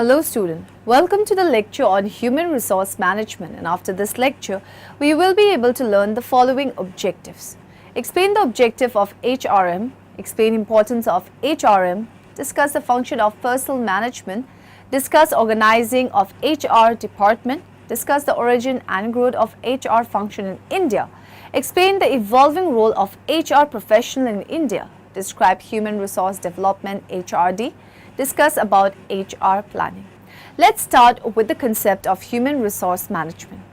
Hello student, welcome to the lecture on Human Resource Management, and after this lecture, we will be able to learn the following objectives. Explain the objective of HRM, explain importance of HRM, discuss the function of personnel management, discuss organizing of HR department, discuss the origin and growth of HR function in India, explain the evolving role of HR professional in India, describe human resource development HRD, discuss about HR planning. Let's start with the concept of human resource management.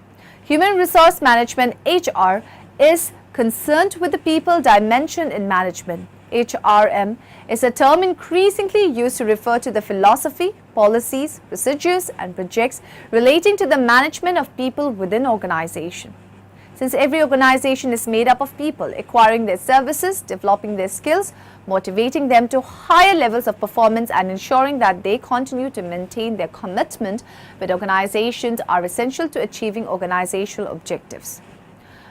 Human resource management HR is concerned with the people dimension in management. HRM is a term increasingly used to refer to the philosophy, policies, procedures and projects relating to the management of people within organization. Since every organization is made up of people acquiring their services, developing their skills, motivating them to higher levels of performance and ensuring that they continue to maintain their commitment with organizations are essential to achieving organizational objectives.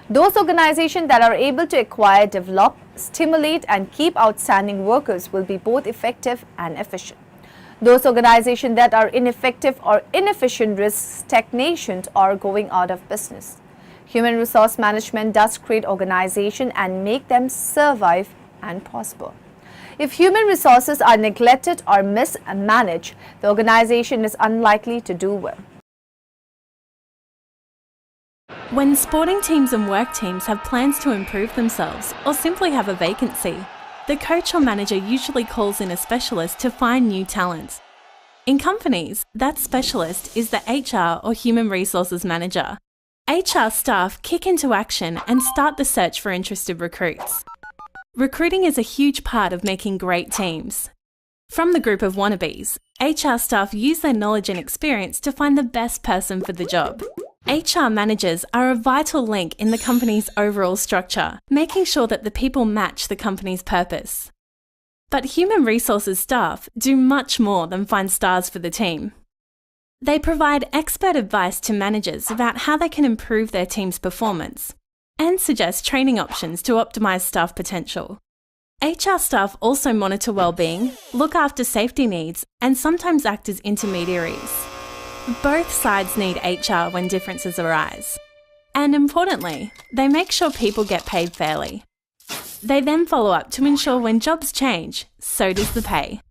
Those organizations that are able to acquire, develop, stimulate and keep outstanding workers will be both effective and efficient. Those organizations that are ineffective or inefficient risk stagnation or going out of business. Human resource management does create organization and make them survive and prosper. If human resources are neglected or mismanaged, the organization is unlikely to do well. When sporting teams and work teams have plans to improve themselves or simply have a vacancy, the coach or manager usually calls in a specialist to find new talent. In companies, that specialist is the HR or human resources manager. HR staff kick into action and start the search for interested recruits. Recruiting is a huge part of making great teams. From the group of wannabes, HR staff use their knowledge and experience to find the best person for the job. HR managers are a vital link in the company's overall structure, making sure that the people match the company's purpose. But human resources staff do much more than find stars for the team. They provide expert advice to managers about how they can improve their team's performance and suggest training options to optimise staff potential. HR staff also monitor well-being, look after safety needs and sometimes act as intermediaries. Both sides need HR when differences arise. And importantly, they make sure people get paid fairly. They then follow up to ensure when jobs change, so does the pay.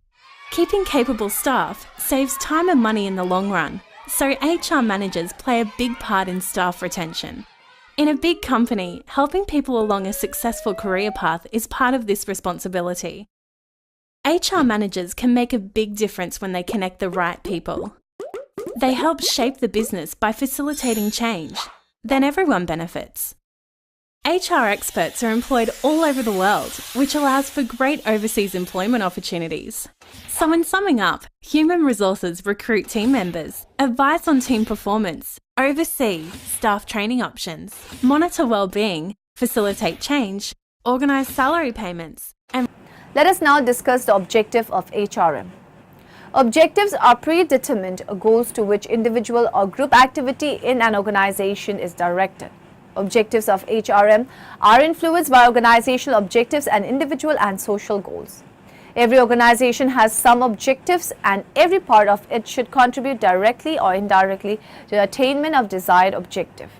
Keeping capable staff saves time and money in the long run, so HR managers play a big part in staff retention. In a big company, helping people along a successful career path is part of this responsibility. HR managers can make a big difference when they connect the right people. They help shape the business by facilitating change. Then everyone benefits. HR experts are employed all over the world, which allows for great overseas employment opportunities. So in summing up, human resources recruit team members, advise on team performance, oversee staff training options, monitor well-being, facilitate change, organise salary payments, and Let us now discuss the objective of HRM. Objectives are predetermined goals to which individual or group activity in an organization is directed. Objectives of HRM are influenced by organizational objectives and individual and social goals. Every organization has some objectives and every part of it should contribute directly or indirectly to the attainment of desired objective.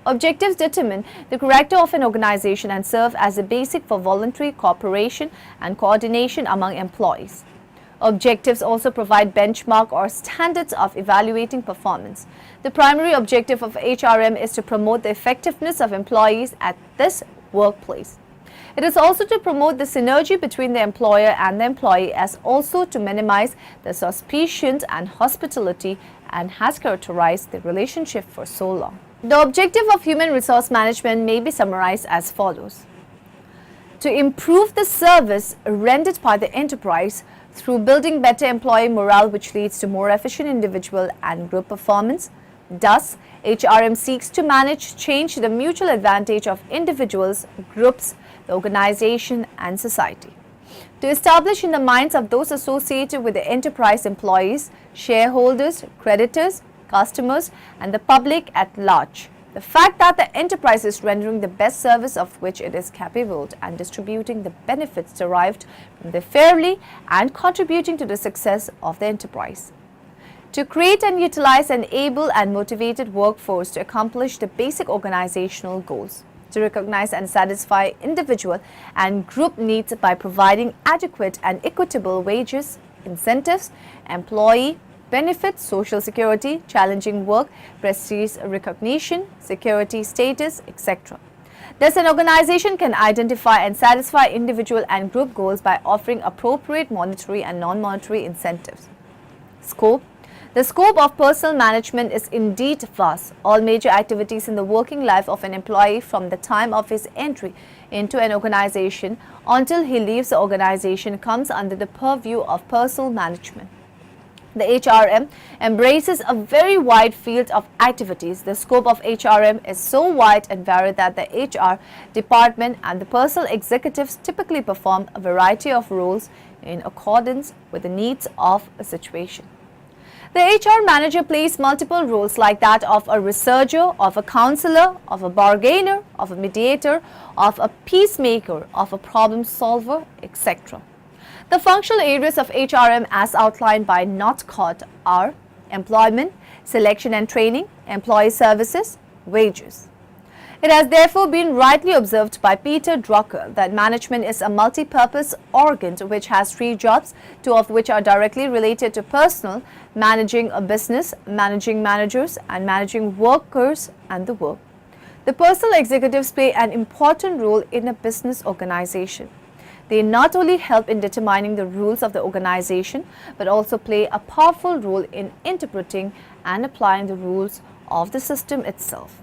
Objectives determine the character of an organization and serve as a basic for voluntary cooperation and coordination among employees. Objectives also provide benchmark or standards of evaluating performance. The primary objective of HRM is to promote the effectiveness of employees at this workplace. It is also to promote the synergy between the employer and the employee, as also to minimize the suspicions and hospitality and has characterized the relationship for so long. The objective of human resource management may be summarized as follows. To improve the service rendered by the enterprise through building better employee morale, which leads to more efficient individual and group performance. Thus, HRM seeks to manage change to the mutual advantage of individuals, groups, the organization and society. To establish in the minds of those associated with the enterprise employees, shareholders, creditors, customers and the public at large the fact that the enterprise is rendering the best service of which it is capable and distributing the benefits derived from them fairly and contributing to the success of the enterprise. to create and utilize an able and motivated workforce to accomplish the basic organizational goals, to recognize and satisfy individual and group needs by providing adequate and equitable wages, incentives, employee benefits, social security, challenging work, prestige recognition, security status, etc. Thus, an organization can identify and satisfy individual and group goals by offering appropriate monetary and non-monetary incentives. Scope. The scope of personnel management is indeed vast. All major activities in the working life of an employee from the time of his entry into an organization until he leaves the organization comes under the purview of personnel management. The HRM embraces a very wide field of activities. The scope of HRM is so wide and varied that the HR department and the personnel executives typically perform a variety of roles in accordance with the needs of a situation. The HR manager plays multiple roles like that of a researcher, of a counselor, of a bargainer, of a mediator, of a peacemaker, of a problem solver, etc. The functional areas of HRM as outlined by Northcott are employment, selection and training, employee services, wages. It has therefore been rightly observed by Peter Drucker that management is a multi-purpose organ which has three jobs, two of which are directly related to personnel, managing a business, managing managers, and managing workers and the work. The personnel executives play an important role in a business organization. They not only help in determining the rules of the organization, but also play a powerful role in interpreting and applying the rules of the system itself.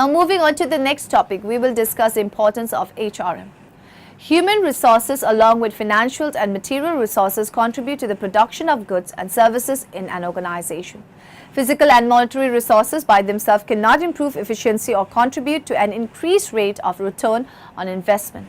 Now moving on to the next topic, we will discuss the importance of HRM. Human resources along with financial and material resources contribute to the production of goods and services in an organization. Physical and monetary resources by themselves cannot improve efficiency or contribute to an increased rate of return on investment.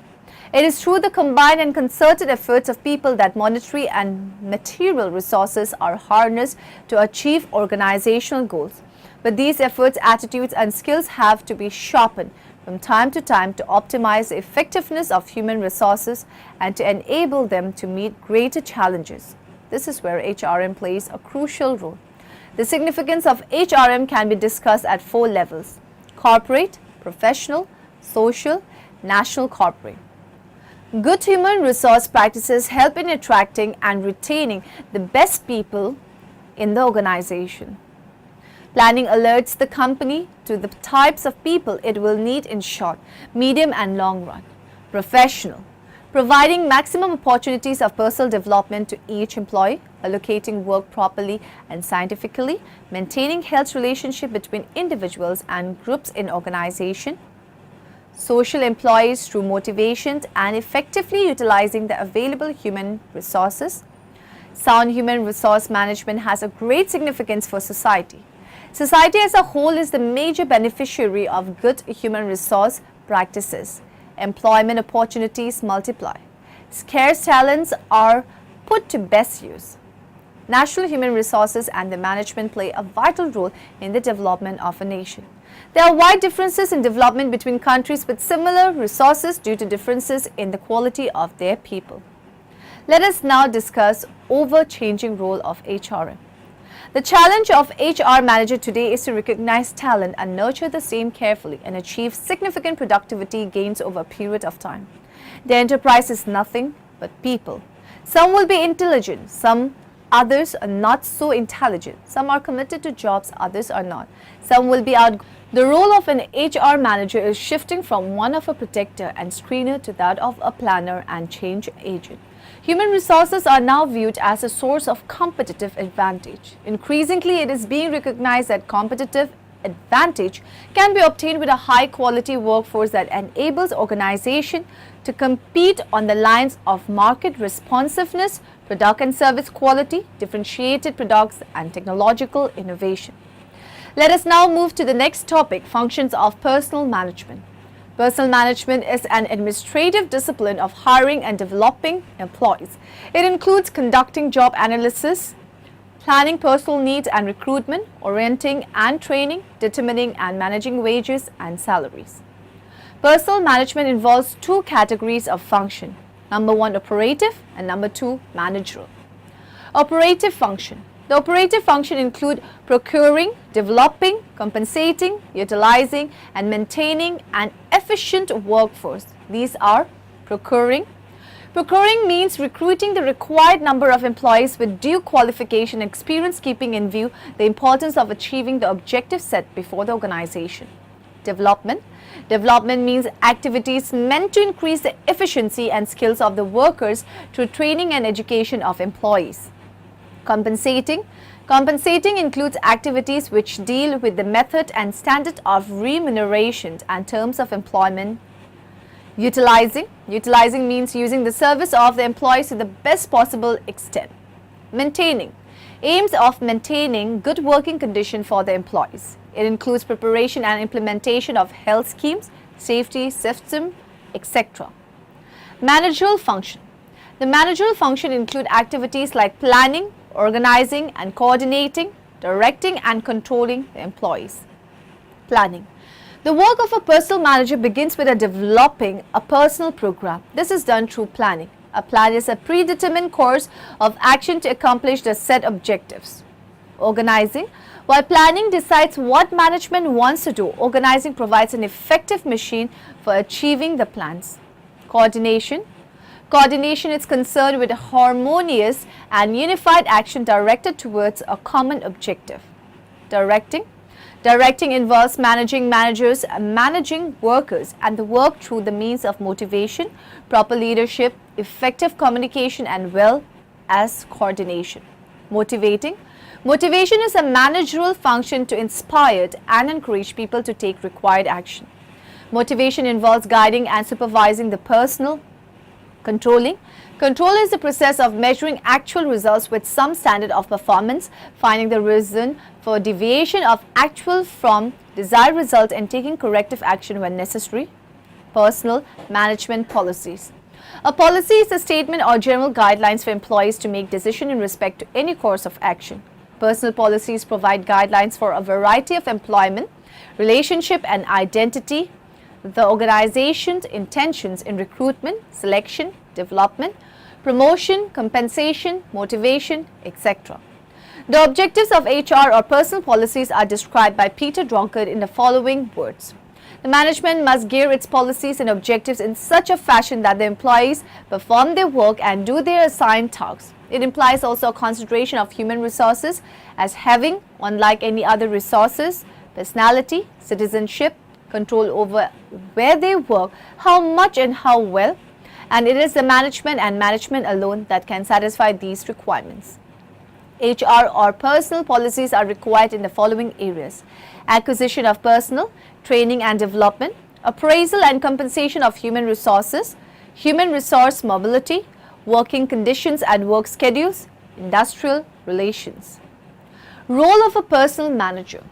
It is through the combined and concerted efforts of people that monetary and material resources are harnessed to achieve organizational goals. But these efforts, attitudes and skills have to be sharpened from time to time to optimize the effectiveness of human resources and to enable them to meet greater challenges. This is where HRM plays a crucial role. The significance of HRM can be discussed at 4 levels: corporate, professional, social, national corporate. Good human resource practices help in attracting and retaining the best people in the organization. Planning alerts the company to the types of people it will need in short, medium and long run. Professional, providing maximum opportunities of personal development to each employee, allocating work properly and scientifically, maintaining healthy relationship between individuals and groups in organization. Social employees through motivation and effectively utilizing the available human resources. Sound human resource management has a great significance for society. Society as a whole is the major beneficiary of good human resource practices. Employment opportunities multiply. Scarce talents are put to best use. National human resources and the management play a vital role in the development of a nation. There are wide differences in development between countries with similar resources due to differences in the quality of their people. Let us now discuss over-changing role of HRM. The challenge of HR manager today is to recognize talent and nurture the same carefully and achieve significant productivity gains over a period of time. The enterprise is nothing but people. Some will be intelligent, some others are not so intelligent. Some are committed to jobs, others are not. Some will be out. The role of an HR manager is shifting from one of a protector and screener to that of a planner and change agent. Human resources are now viewed as a source of competitive advantage. Increasingly, it is being recognized that competitive advantage can be obtained with a high-quality workforce that enables organization to compete on the lines of market responsiveness, product and service quality, differentiated products, and technological innovation. Let us now move to the next topic, functions of personnel management. Personnel management is an administrative discipline of hiring and developing employees. It includes conducting job analysis, planning personnel needs and recruitment, orienting and training, determining and managing wages and salaries. Personnel management involves 2 categories of function. Number 1, operative, and number 2, managerial. Operative function. The operative function include procuring, developing, compensating, utilizing and maintaining an efficient workforce. These are procuring. Procuring means recruiting the required number of employees with due qualification and experience, keeping in view the importance of achieving the objectives set before the organization. Development. Development means activities meant to increase the efficiency and skills of the workers through training and education of employees. Compensating. Compensating includes activities which deal with the method and standard of remuneration and terms of employment. Utilizing. Utilizing means using the service of the employees to the best possible extent. Maintaining. Aims of maintaining good working condition for the employees. It includes preparation and implementation of health schemes, safety system, etc. Managerial function. The managerial function include activities like planning, organizing and coordinating, directing and controlling the employees. Planning. The work of a personnel manager begins with developing a personnel program. This is done through planning. A plan is a predetermined course of action to accomplish the set objectives. Organizing. While planning decides what management wants to do, organizing provides an effective machine for achieving the plans. Coordination. Coordination is concerned with a harmonious and unified action directed towards a common objective. Directing. Directing involves managing managers, managing workers, and the work through the means of motivation, proper leadership, effective communication, and well as coordination. Motivating. Motivation is a managerial function to inspire and encourage people to take required action. Motivation involves guiding and supervising the personnel. Controlling. Control is the process of measuring actual results with some standard of performance, finding the reason for deviation of actual from desired result and taking corrective action when necessary. Personal management policies. A policy is a statement or general guidelines for employees to make decisions in respect to any course of action. Personal policies provide guidelines for a variety of employment, relationship and identity, the organization's intentions in recruitment, selection, development, promotion, compensation, motivation, etc. The objectives of HR or personal policies are described by Peter Drunkard in the following words. The management must gear its policies and objectives in such a fashion that the employees perform their work and do their assigned tasks. It implies also a consideration of human resources as having, unlike any other resources, personality, citizenship, control over where they work, how much and how well, and it is the management and management alone that can satisfy these requirements. HR or personal policies are required in the following areas: acquisition of personnel, training and development, appraisal and compensation of human resources, human resource mobility, working conditions and work schedules, industrial relations. Role of a personal manager.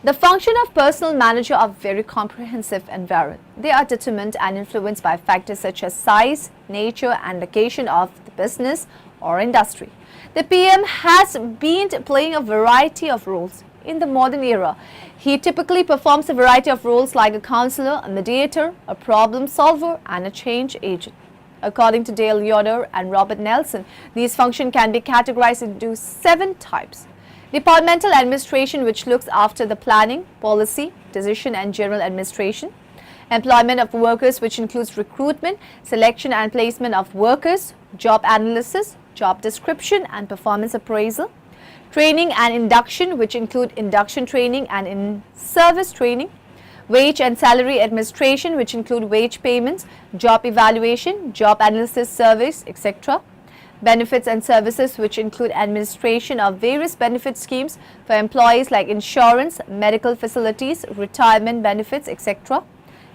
The function of personal manager are very comprehensive and varied. They are determined and influenced by factors such as size, nature and location of the business or industry. The PM has been playing a variety of roles. In the modern era, he typically performs a variety of roles like a counselor, a mediator, a problem solver and a change agent. According to Dale Yoder and Robert Nelson, these functions can be categorized into 7 types. Departmental administration, which looks after the planning, policy, decision and general administration. Employment of workers, which includes recruitment, selection and placement of workers, job analysis, job description and performance appraisal. Training and induction, which include induction training and in-service training. Wage and salary administration, which include wage payments, job evaluation, job analysis surveys, etc. Benefits and services, which include administration of various benefit schemes for employees like insurance, medical facilities, retirement benefits, etc.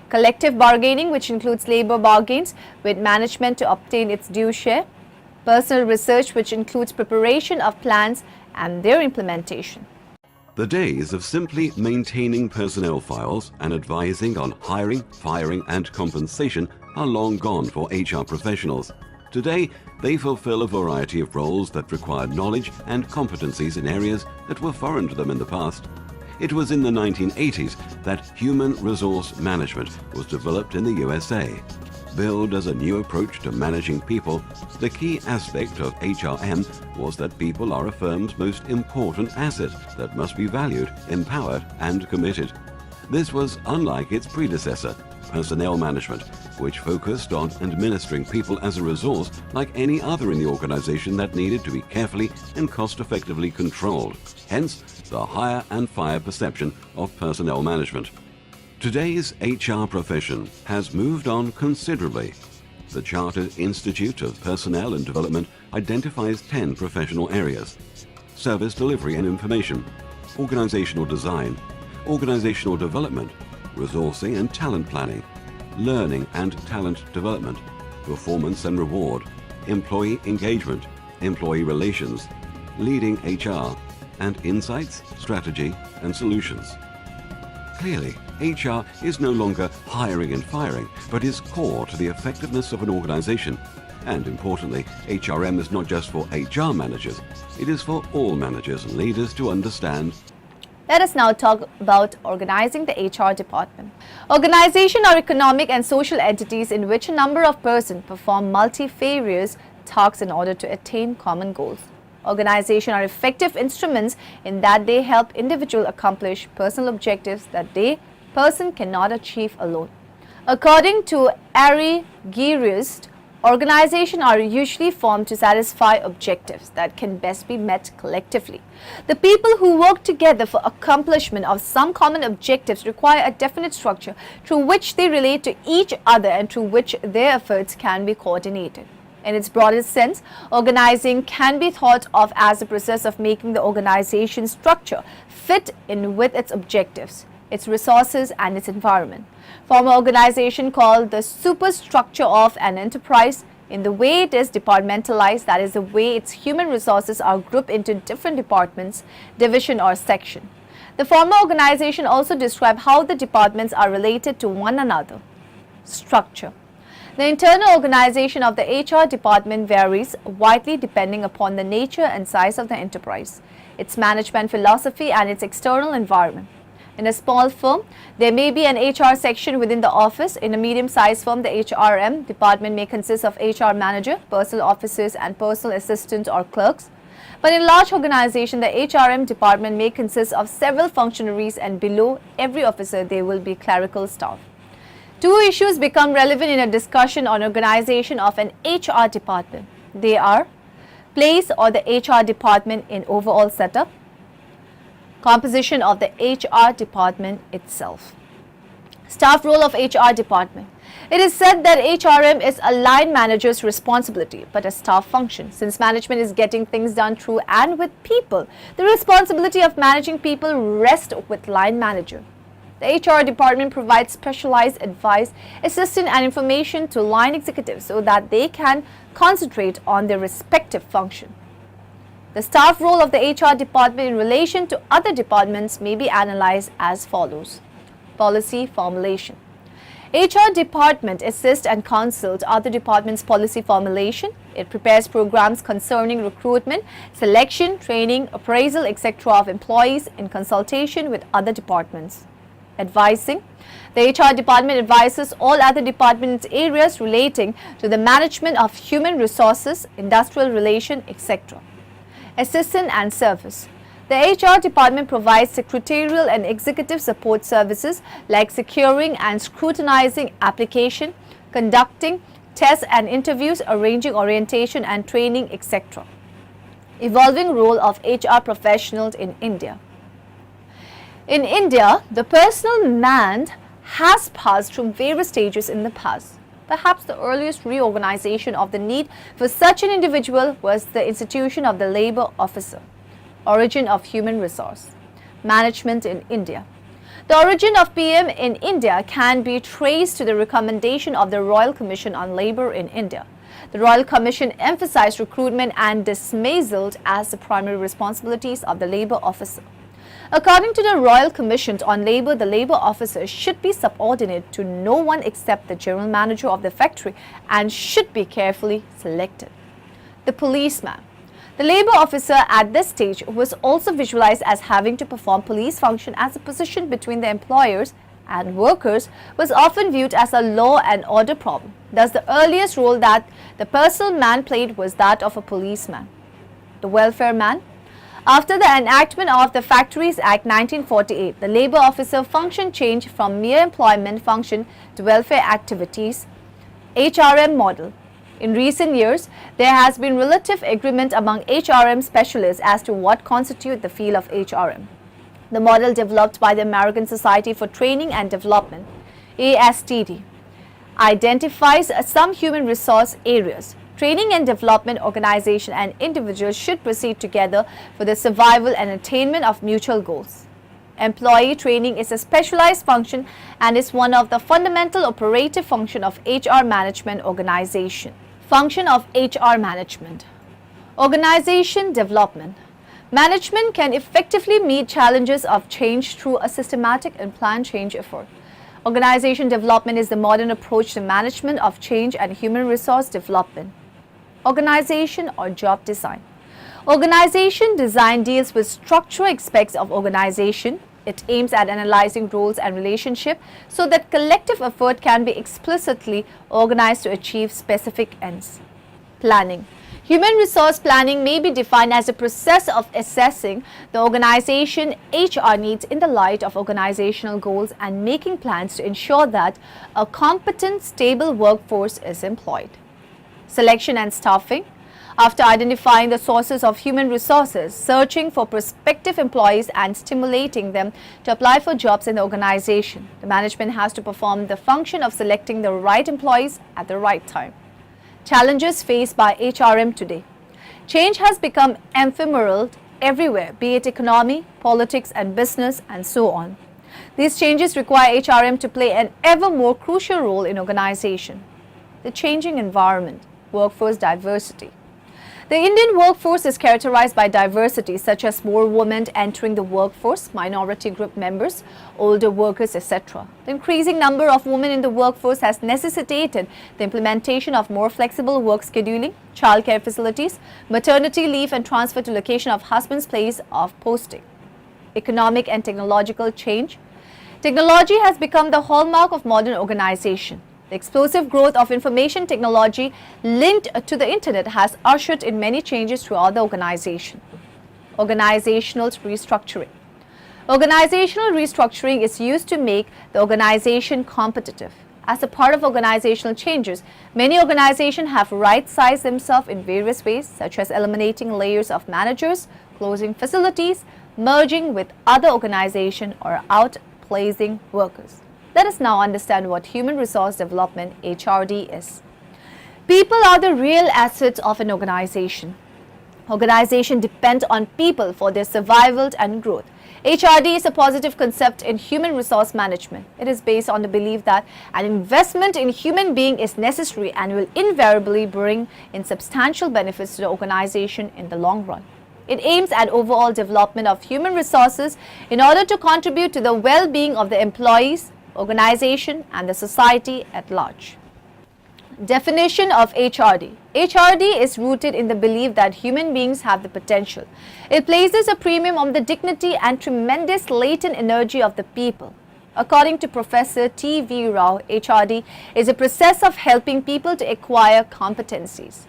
Collective bargaining, which includes labor bargains with management to obtain its due share. Personal research, which includes preparation of plans and their implementation. The days of simply maintaining personnel files and advising on hiring, firing and compensation are long gone for HR professionals. Today, they fulfill a variety of roles that require knowledge and competencies in areas that were foreign to them in the past. It was in the 1980s that human resource management was developed in the USA. Billed as a new approach to managing people, the key aspect of HRM was that people are a firm's most important asset that must be valued, empowered and committed. This was unlike its predecessor, personnel management, which focused on administering people as a resource like any other in the organization that needed to be carefully and cost-effectively controlled, hence the hire and fire perception of personnel management. Today's HR profession has moved on considerably. The Chartered Institute of Personnel and Development identifies 10 professional areas: service delivery and information, organizational design, organizational development, resourcing and talent planning, learning and talent development, performance and reward, employee engagement, employee relations, leading HR, and insights, strategy and solutions. Clearly, HR is no longer hiring and firing, but is core to the effectiveness of an organization. And importantly, HRM is not just for HR managers, it is for all managers and leaders to understand. Let us now talk about organizing the HR department. Organizations are economic and social entities in which a number of persons perform multifarious tasks in order to attain common goals. Organizations are effective instruments in that they help individuals accomplish personal objectives that they person cannot achieve alone. According to Ari Giriust, organizations are usually formed to satisfy objectives that can best be met collectively. The people who work together for accomplishment of some common objectives require a definite structure through which they relate to each other and through which their efforts can be coordinated. In its broadest sense, organizing can be thought of as the process of making the organization structure fit in with its objectives, its resources, and its environment. Form an organization called the superstructure of an enterprise in the way it is departmentalized, that is, the way its human resources are grouped into different departments, division, or section. The former organization also describes how the departments are related to one another. Structure. The internal organization of the HR department varies widely depending upon the nature and size of the enterprise, its management philosophy, and its external environment. In a small firm, there may be an HR section within the office. In a medium-sized firm, the HRM department may consist of HR manager, personal officers, and personal assistants or clerks. But in a large organization, the HRM department may consist of several functionaries, and below every officer there will be clerical staff. Two issues become relevant in a discussion on organization of an HR department. They are place or the HR department in overall setup, composition of the HR department itself. Staff role of HR department. It is said that HRM is a line manager's responsibility, but a staff function. Since management is getting things done through and with people, the responsibility of managing people rests with line manager. The HR department provides specialized advice, assistance, and information to line executives so that they can concentrate on their respective function. The staff role of the HR department in relation to other departments may be analyzed as follows. Policy formulation. HR department assists and counsels other departments' policy formulation. It prepares programs concerning recruitment, selection, training, appraisal, etc. of employees in consultation with other departments. Advising. The HR department advises all other departments areas relating to the management of human resources, industrial relation, etc. Assistance and service. The HR department provides secretarial and executive support services like securing and scrutinizing application, conducting tests and interviews, arranging orientation and training, etc. Evolving role of HR professionals in India. In India, the personal man has passed through various stages in the past. Perhaps the earliest reorganization of the need for such an individual was the institution of the labor officer. Origin of human resource management in India. The origin of PM in India can be traced to the recommendation of the Royal Commission on Labour in India. The Royal Commission emphasized recruitment and dismissal as the primary responsibilities of the labor officer. According to the Royal Commission on Labour, the labour officer should be subordinate to no one except the general manager of the factory and should be carefully selected. The policeman. The labour officer at this stage was also visualized as having to perform police function, as a position between the employers and workers was often viewed as a law and order problem. Thus, the earliest role that the personal man played was that of a policeman. The welfare man. After the enactment of the Factories Act 1948, the labour officer function changed from mere employment function to welfare activities, HRM model. In recent years, there has been relative agreement among HRM specialists as to what constitutes the field of HRM. The model developed by the American Society for Training and Development, ASTD, identifies some human resource areas. Training and development organization and individuals should proceed together for the survival and attainment of mutual goals. Employee training is a specialized function and is one of the fundamental operative function of HR management organization. Function of HR management. Organization development. Management can effectively meet challenges of change through a systematic and planned change effort. Organization development is the modern approach to management of change and human resource development. Organization or job design. Organization design deals with structural aspects of organization. It aims at analyzing roles and relationships so that collective effort can be explicitly organized to achieve specific ends. Planning. Human resource planning may be defined as a process of assessing the organization HR needs in the light of organizational goals and making plans to ensure that a competent, stable workforce is employed. Selection and staffing. After identifying the sources of human resources, searching for prospective employees and stimulating them to apply for jobs in the organization, the management has to perform the function of selecting the right employees at the right time. Challenges faced by HRM today. Change has become ephemeral everywhere, be it economy, politics and business and so on. These changes require HRM to play an ever more crucial role in organization. The changing environment, workforce diversity. The Indian workforce is characterized by diversity such as more women entering the workforce, minority group members, older workers, etc. The increasing number of women in the workforce has necessitated the implementation of more flexible work scheduling, childcare facilities, maternity leave and transfer to location of husband's place of posting. Economic and technological change. Technology has become the hallmark of modern organization. The explosive growth of information technology linked to the internet has ushered in many changes throughout the organization. Organizational restructuring. Organizational restructuring is used to make the organization competitive. As a part of organizational changes, many organizations have right-sized themselves in various ways, such as eliminating layers of managers, closing facilities, merging with other organizations, or outplacing workers. Let us now understand what Human Resource Development (HRD) is. People are the real assets of an organization. Organizations depend on people for their survival and growth. HRD is a positive concept in human resource management. It is based on the belief that an investment in human being is necessary and will invariably bring in substantial benefits to the organization in the long run. It aims at overall development of human resources in order to contribute to the well-being of the employees, organization and the society at large. Definition of HRD. HRD is rooted in the belief that human beings have the potential. It places a premium on the dignity and tremendous latent energy of the people. According to Professor T.V. Rao, HRD is a process of helping people to acquire competencies.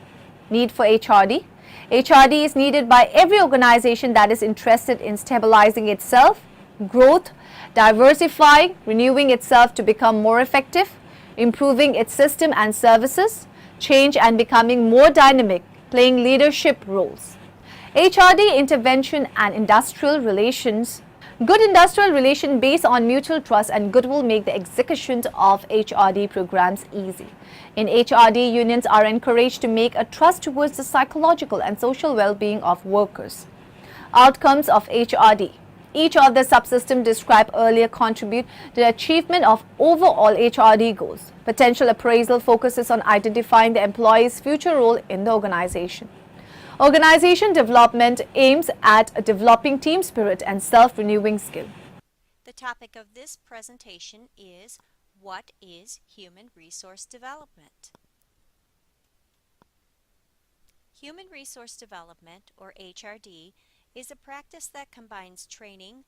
Need for HRD. HRD is needed by every organization that is interested in stabilizing itself, growth, diversifying, renewing itself to become more effective, improving its system and services, change and becoming more dynamic, playing leadership roles. HRD intervention and industrial relations. Good industrial relation based on mutual trust and goodwill make the execution of HRD programs easy. In HRD, unions are encouraged to make a trust towards the psychological and social well-being of workers. Outcomes of HRD. Each of the subsystems described earlier contribute to the achievement of overall HRD goals. Potential appraisal focuses on identifying the employee's future role in the organization. Organization development aims at developing team spirit and self-renewing skill. The topic of this presentation is, what is human resource development? Human resource development, or HRD, is a practice that combines training,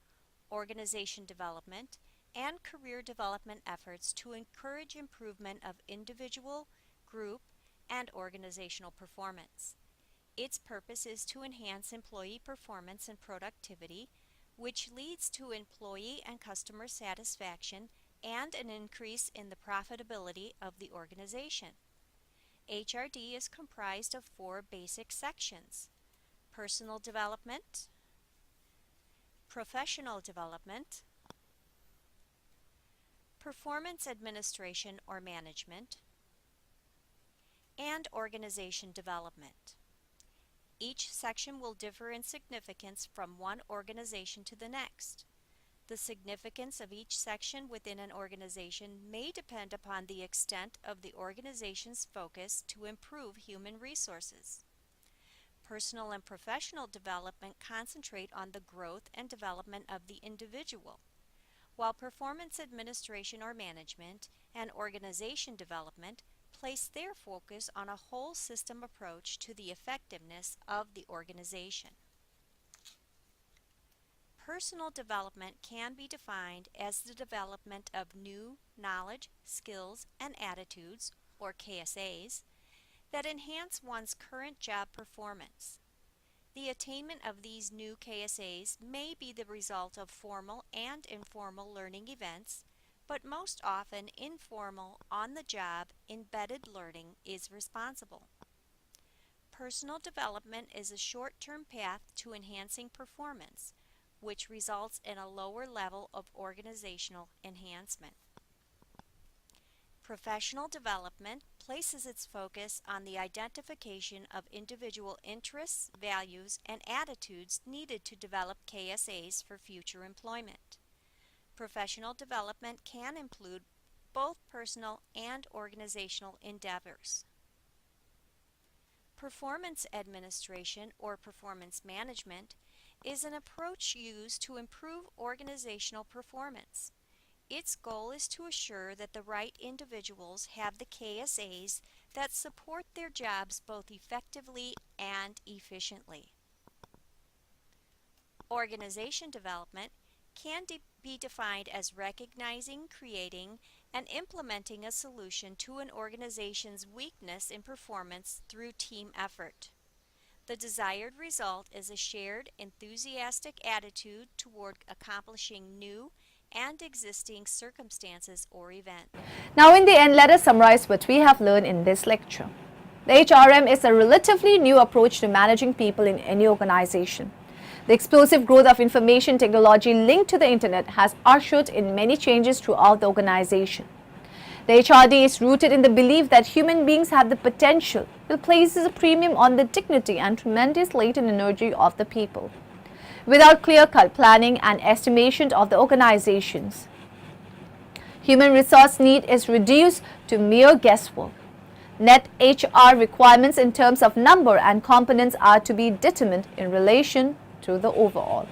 organization development, and career development efforts to encourage improvement of individual, group, and organizational performance. Its purpose is to enhance employee performance and productivity, which leads to employee and customer satisfaction and an increase in the profitability of the organization. HRD is comprised of 4 basic sections: personal development, professional development, performance administration or management, and organization development. Each section will differ in significance from one organization to the next. The significance of each section within an organization may depend upon the extent of the organization's focus to improve human resources. Personal and professional development concentrate on the growth and development of the individual, while performance administration or management and organization development place their focus on a whole system approach to the effectiveness of the organization. Personal development can be defined as the development of new knowledge, skills, and attitudes, or KSAs, that enhance one's current job performance. The attainment of these new KSAs may be the result of formal and informal learning events, but most often informal, on-the-job, embedded learning is responsible. Personal development is a short-term path to enhancing performance, which results in a lower level of organizational enhancement. Professional development places its focus on the identification of individual interests, values, and attitudes needed to develop KSAs for future employment. Professional development can include both personal and organizational endeavors. Performance administration or performance management is an approach used to improve organizational performance. Its goal is to assure that the right individuals have the KSAs that support their jobs both effectively and efficiently. Organization development can be defined as recognizing, creating, and implementing a solution to an organization's weakness in performance through team effort. The desired result is a shared, enthusiastic attitude toward accomplishing new and existing circumstances or events. Now, in the end, let us summarize what we have learned in this lecture. The HRM is a relatively new approach to managing people in any organization. The explosive growth of information technology linked to the internet has ushered in many changes throughout the organization. The HRD is rooted in the belief that human beings have the potential, but places a premium on the dignity and tremendous latent energy of the people. Without clear-cut planning and estimation of the organizations, human resource need is reduced to mere guesswork. Net HR requirements in terms of number and components are to be determined in relation to the overall.